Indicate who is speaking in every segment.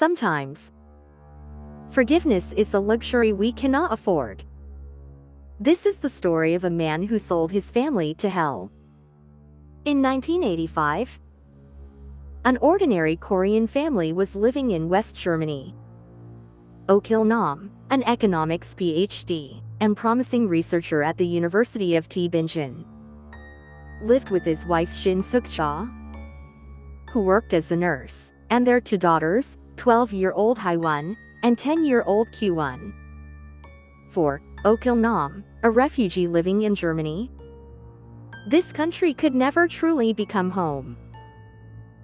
Speaker 1: Sometimes, forgiveness is a luxury we cannot afford. This is the story of a man who sold his family to hell. In 1985, an ordinary Korean family was living in West Germany. Oh Kil-nam, an economics PhD and promising researcher at the University of Tübingen, lived with his wife Shin Suk-ja, who worked as a nurse, and their two daughters, 12-year-old Hae-won and 10-year-old Kyu-won. For Oh Kil-nam, a refugee living in Germany, this country could never truly become home.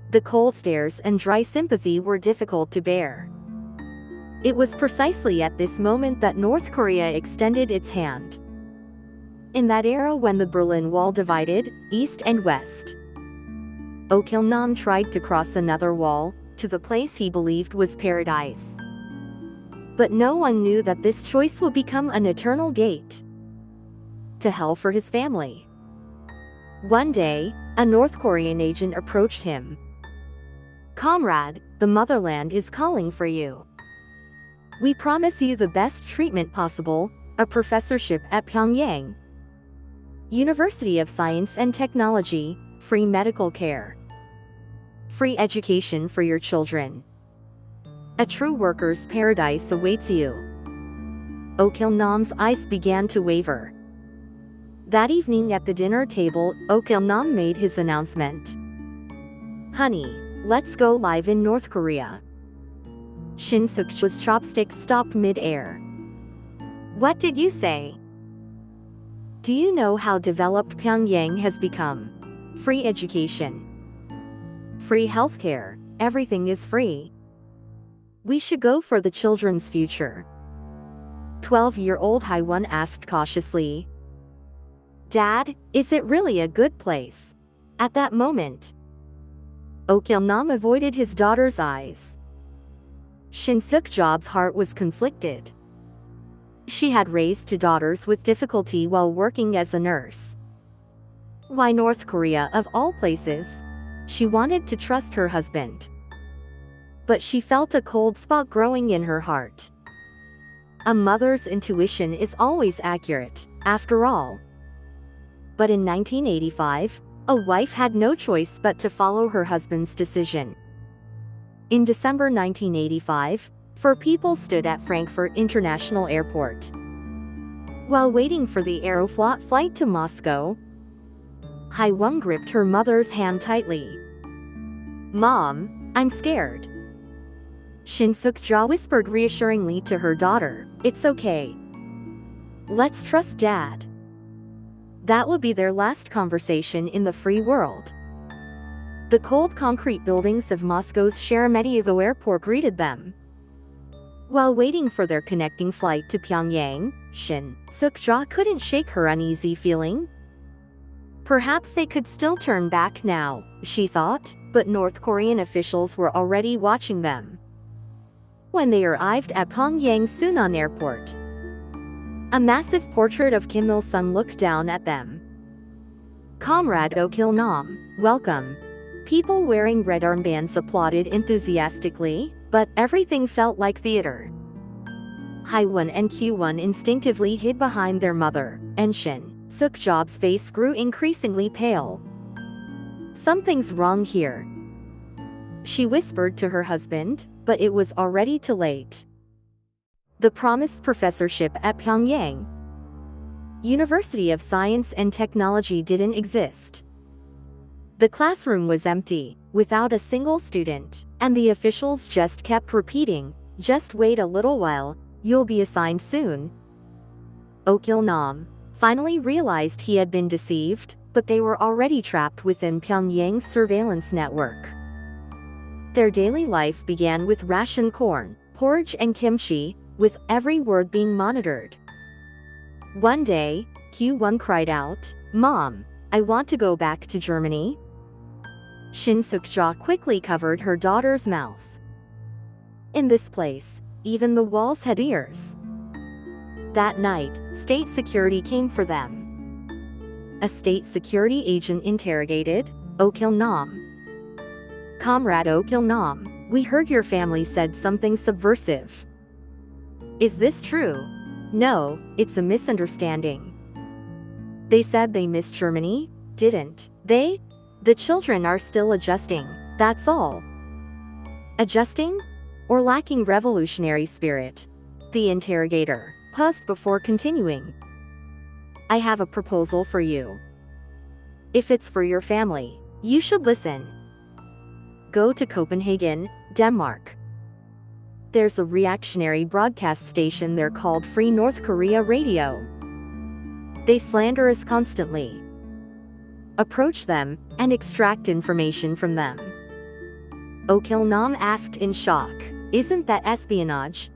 Speaker 1: The cold stares and dry sympathy were difficult to bear. It was precisely at this moment that North Korea extended its hand. In that era when the Berlin Wall divided East and West, Oh Kil-nam tried to cross another wall to the place he believed was paradise. But no one knew that this choice would become an eternal gate to hell for his family. One day, a North Korean agent approached him. "Comrade, the motherland is calling for you. We promise you the best treatment possible, a professorship at Pyongyang University of Science and Technology, free medical care, free education for your children. A true worker's paradise awaits you." Oh Kil-nam's eyes began to waver. That evening at the dinner table, Oh Kil-nam made his announcement. "Honey, let's go live in North Korea." Shin Suk-ja's chopsticks stopped mid-air. "What did you say? Do you know how developed Pyongyang has become? Free education, free healthcare, everything is free. We should go for the children's future." 12-year-old Hae-won asked cautiously. "Dad, is it really a good place?" At that moment, Oh Kil-nam avoided his daughter's eyes. Shin Suk-ja's heart was conflicted. She had raised two daughters with difficulty while working as a nurse. Why North Korea of all places? She wanted to trust her husband. But she felt a cold spot growing in her heart. A mother's intuition is always accurate, after all. But in 1985, a wife had no choice but to follow her husband's decision. In December 1985, four people stood at Frankfurt International Airport. While waiting for the Aeroflot flight to Moscow, Hae-won gripped her mother's hand tightly. "Mom, I'm scared." Shin Suk-ja whispered reassuringly to her daughter, "It's okay. Let's trust Dad." That would be their last conversation in the free world. The cold concrete buildings of Moscow's Sheremetyevo Airport greeted them. While waiting for their connecting flight to Pyongyang, Shin Suk-ja couldn't shake her uneasy feeling. Perhaps they could still turn back now, she thought, but North Korean officials were already watching them. When they arrived at Pyongyang Sunan Airport, a massive portrait of Kim Il-sung looked down at them. "Comrade Oh Kil-nam, welcome." People wearing red armbands applauded enthusiastically, but everything felt like theater. Hae-won and Kyu-won instinctively hid behind their mother, and Shin Suk-ja's face grew increasingly pale. "Something's wrong here," she whispered to her husband, but it was already too late. The promised professorship at Pyongyang University of Science and Technology didn't exist. The classroom was empty, without a single student, and the officials just kept repeating, "Just wait a little while, you'll be assigned soon." Oh Kil-nam finally realized he had been deceived, but they were already trapped within Pyongyang's surveillance network. Their daily life began with ration corn, porridge and kimchi, with every word being monitored. One day, Kyu-won cried out, "Mom, I want to go back to Germany." Shin Suk-ja quickly covered her daughter's mouth. In this place, even the walls had ears. That night, state security came for them. A state security agent interrogated Oh Kil-nam. "Comrade Oh Kil-nam, We heard your family said something subversive. Is this true? No, it's a misunderstanding. They said they missed Germany, didn't they? The children are still adjusting, that's all. Adjusting? Or lacking revolutionary spirit? The interrogator paused before continuing. I have a proposal for you. If it's for your family, you should listen. Go to Copenhagen, Denmark. There's a reactionary broadcast station there called Free North Korea Radio. They slander us constantly. Approach them and extract information from them. Okil Nam asked in shock, isn't that espionage?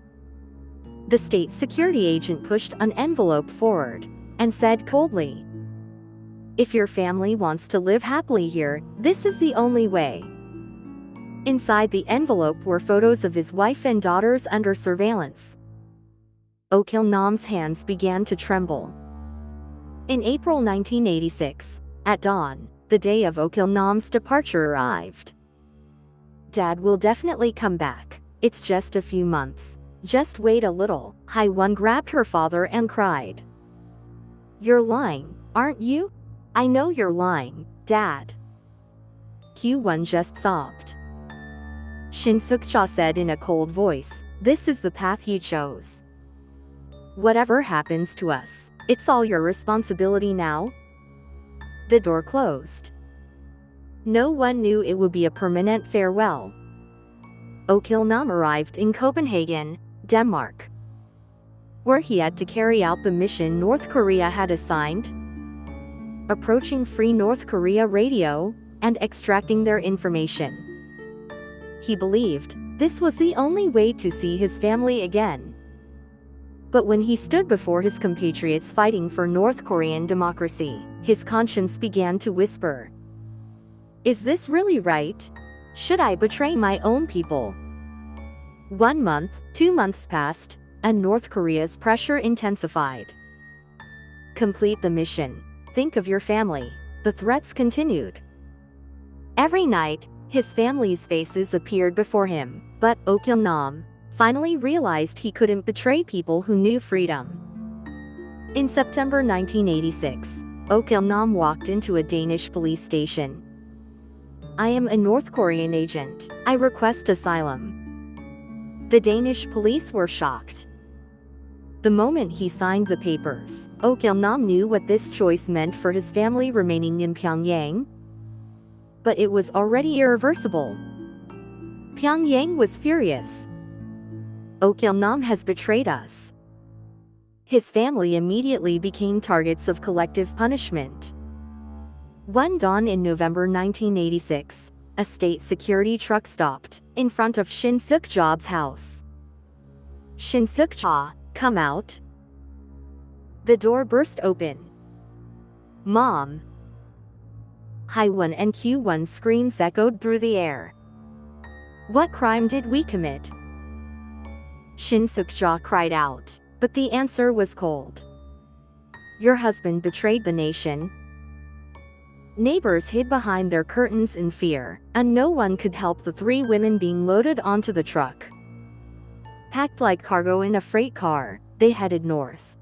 Speaker 1: The state security agent pushed an envelope forward and said coldly, if your family wants to live happily here, this is the only way. Inside the envelope were photos of his wife and daughters under surveillance. Okil Nam's hands began to tremble. In April 1986, at dawn, the day of Okil Nam's departure arrived. Dad will definitely come back. It's just a few months. Just wait a little. Haiwan grabbed her father and cried. You're lying, aren't you? I know you're lying, Dad. Q1 just sobbed. Shin Suk-cha said in a cold voice, this is the path you chose. Whatever happens to us, it's all your responsibility now. The door closed. No one knew it would be a permanent farewell. Okil Nam arrived in Copenhagen, Denmark, where he had to carry out the mission North Korea had assigned, approaching Free North Korea Radio and extracting their information. He believed this was the only way to see his family again. But when he stood before his compatriots fighting for North Korean democracy, his conscience began to whisper, is this really right? Should I betray my own people? 1 month, 2 months passed, and North Korea's pressure intensified. Complete the mission. Think of your family. The threats continued. Every night, his family's faces appeared before him, but Okil Nam finally realized he couldn't betray people who knew freedom. In September 1986, Okil Nam walked into a Danish police station. I am a North Korean agent. I request asylum. The Danish police were shocked. The moment he signed the papers, Okil Nam knew what this choice meant for his family remaining in Pyongyang. But it was already irreversible. Pyongyang was furious. Okil Nam has betrayed us. His family immediately became targets of collective punishment. One dawn in November 1986, a state security truck stopped in front of Shin Suk-ja's house. Shin Suk-ja, come out. The door burst open. Mom. Haiwan and Q1 screams echoed through the air. What crime did we commit? Shin Suk-ja cried out, but the answer was cold. Your husband betrayed the nation. Neighbors hid behind their curtains in fear, and no one could help the 3 women being loaded onto the truck. Packed like cargo in a freight car, they headed north.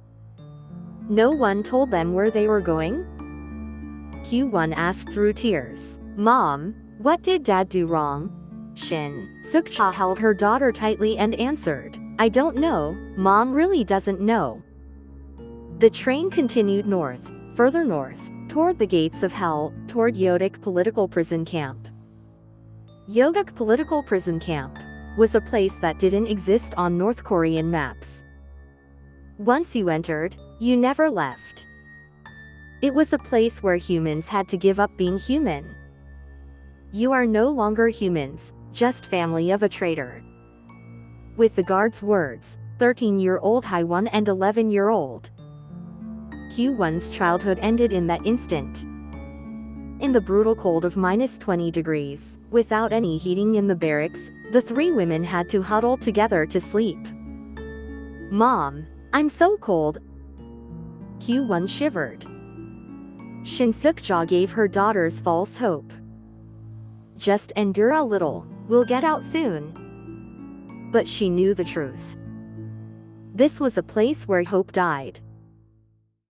Speaker 1: No one told them where they were going? Q1 asked through tears. Mom, what did Dad do wrong? Shin Suk-ja held her daughter tightly and answered, I don't know, Mom really doesn't know. The train continued north, further north, toward the gates of hell, toward Yodik political prison camp. Yodik political prison camp was a place that didn't exist on North Korean maps. Once you entered, you never left. It was a place where humans had to give up being human. You are no longer humans, just family of a traitor. With the guard's words, 13-year-old Haiwan and 11-year-old Q1's childhood ended in that instant. In the brutal cold of -20 degrees, without any heating in the barracks, the 3 women had to huddle together to sleep. Mom, I'm so cold. Q1 shivered. Shin Suk-ja gave her daughters false hope. Just endure a little. We'll get out soon. But she knew the truth. This was a place where hope died.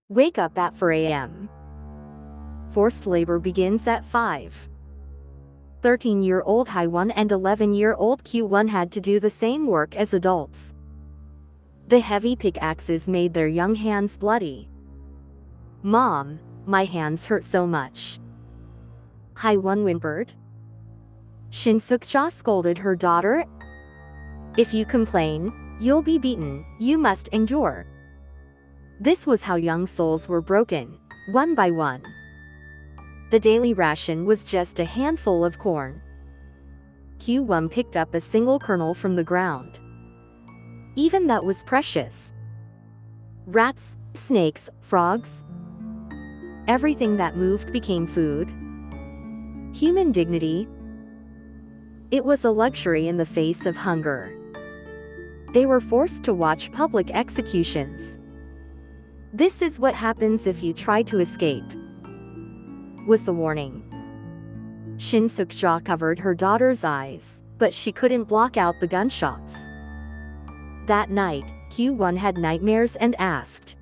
Speaker 1: Wake up at 4 a.m. Forced labor begins at 5. 13-year-old Haiwan and 11-year-old Q1 had to do the same work as adults. The heavy pickaxes made their young hands bloody. "Mom, my hands hurt so much," Haiwan whimpered. Shin Suk-ja scolded her daughter. "If you complain, you'll be beaten. You must endure." This was how young souls were broken, one by one. The daily ration was just a handful of corn. Q1 picked up a single kernel from the ground. Even that was precious. Rats, snakes, frogs. Everything that moved became food. Human dignity. It was a luxury in the face of hunger. They were forced to watch public executions. "This is what happens if you try to escape," was the warning. Shin Suk-ja covered her daughter's eyes, but she couldn't block out the gunshots. That night, Q1 had nightmares and asked,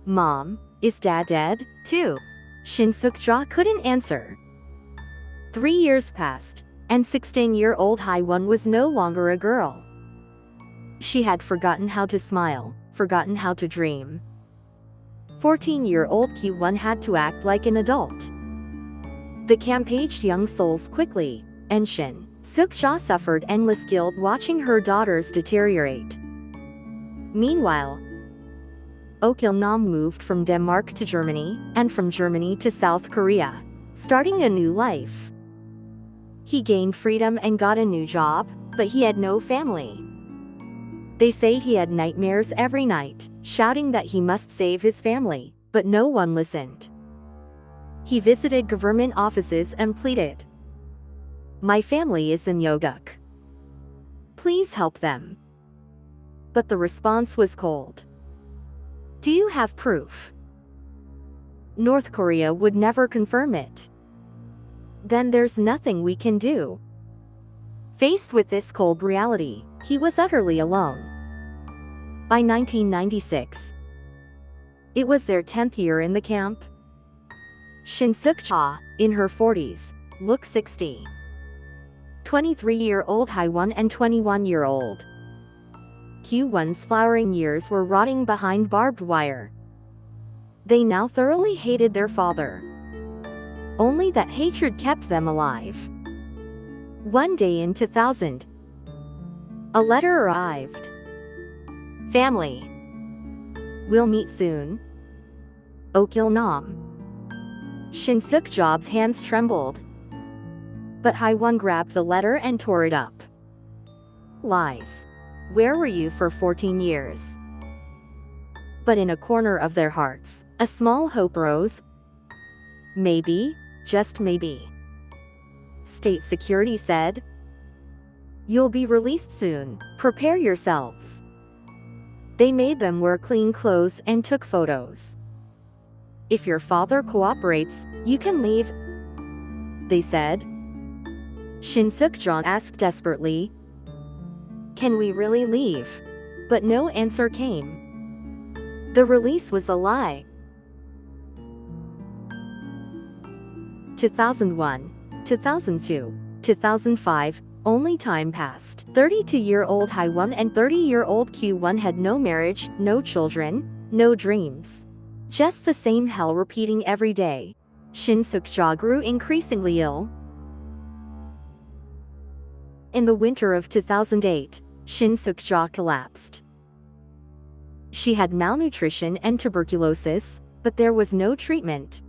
Speaker 1: "Mom, is Dad dead, too?" Shin Suk-ja couldn't answer. 3 years passed, and 16-year-old Haiwan was no longer a girl. She had forgotten how to smile, forgotten how to dream. 14-year-old Q1 had to act like an adult. The camp aged young souls quickly, and Shin Suk-ja suffered endless guilt watching her daughters deteriorate. Meanwhile, Oh Kil-nam moved from Denmark to Germany, and from Germany to South Korea, starting a new life. He gained freedom and got a new job, but he had no family. They say he had nightmares every night, shouting that he must save his family, but no one listened. He visited government offices and pleaded, "My family is in Yoguk. Please help them." But the response was cold. "Do you have proof?" North Korea would never confirm it. "Then there's nothing we can do." Faced with this cold reality, he was utterly alone. By 1996, it was their 10th year in the camp. Shin Suk-ja, in her 40s, looked 60. 23-year-old Haiwan and 21-year-old Q1's flowering years were rotting behind barbed wire. They now thoroughly hated their father. Only that hatred kept them alive. One day in 2000, a letter arrived. "Family. We'll meet soon. Oh Kil-nam." Shin Suk-ja's hands trembled. But Haiwan grabbed the letter and tore it up. Lies. Where were you for 14 years? But in a corner of their hearts, a small hope rose. Maybe, just maybe. State security said, "You'll be released soon, prepare yourselves." They made them wear clean clothes and took photos. "If your father cooperates, you can leave," they said. Shin Suk-ja asked desperately, "Can we really leave?" But no answer came. The release was a lie. 2001, 2002, 2005, only time passed. 32-year-old Haiwan and 30-year-old Q1 had no marriage, no children, no dreams. Just the same hell repeating every day. Shin Suk-ja grew increasingly ill. In the winter of 2008, Shin Suk-ja collapsed. She had malnutrition and tuberculosis, but there was no treatment.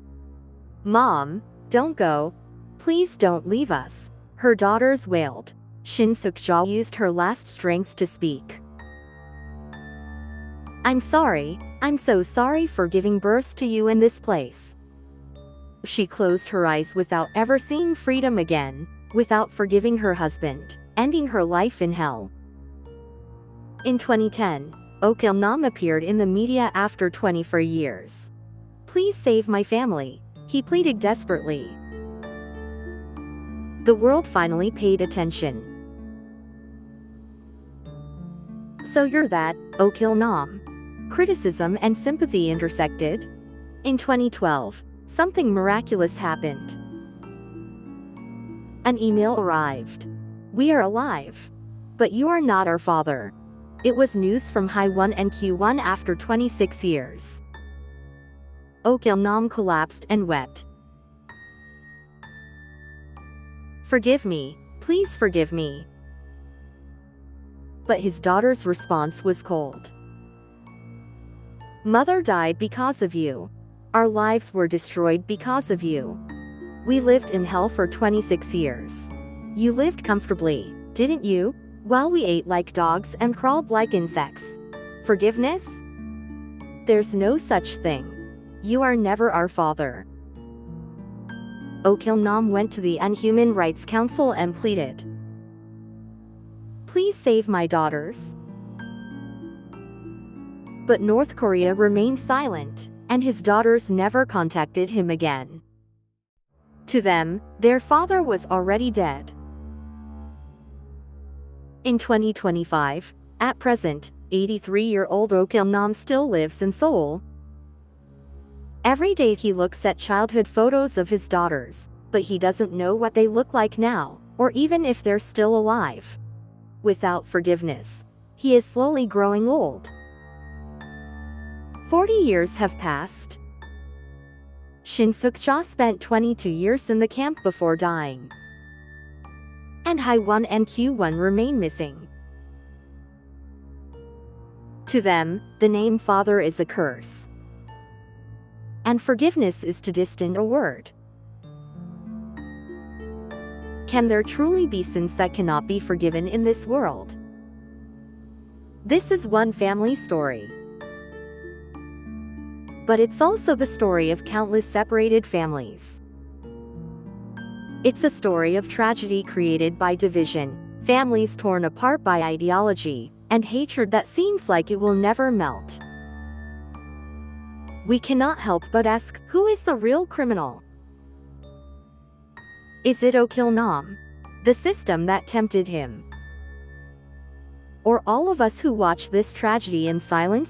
Speaker 1: "Mom, don't go. Please don't leave us," her daughters wailed. Shin Suk-ja used her last strength to speak. I'm so sorry for giving birth to you in this place." She closed her eyes without ever seeing freedom again, without forgiving her husband, ending her life in hell. In 2010, Oh Kil-nam appeared in the media after 24 years. "Please save my family," he pleaded desperately. The world finally paid attention. So you're that, Okil Nam. Criticism and sympathy intersected. In 2012, something miraculous happened. An email arrived. We are alive. But you are not our father. It was news from Haiwan and Q1 after 26 years. Okil Nam collapsed and wept. Forgive me, please forgive me. But his daughter's response was cold. Mother died because of you. Our lives were destroyed because of you. We lived in hell for 26 years. You lived comfortably, didn't you? While we ate like dogs and crawled like insects. Forgiveness? There's no such thing. You are never our father. Okil Nam went to the UN Rights Council and pleaded. Please save my daughters. But North Korea remained silent, and his daughters never contacted him again. To them, their father was already dead. In 2025, at present, 83-year-old Okil Nam still lives in Seoul. Every day he looks at childhood photos of his daughters, but he doesn't know what they look like now, or even if they're still alive. Without forgiveness, he is slowly growing old. 40 years have passed. Shin Suk-ja spent 22 years in the camp before dying. And Haiwan and Q1 remain missing. To them, the name father is a curse. And forgiveness is too distant a word. Can there truly be sins that cannot be forgiven in this world? This is one family story. But it's also the story of countless separated families. It's a story of tragedy created by division, families torn apart by ideology, and hatred that seems like it will never melt. We cannot help but ask, who is the real criminal? Is it Okil Nam, the system that tempted him? Or all of us who watch this tragedy in silence?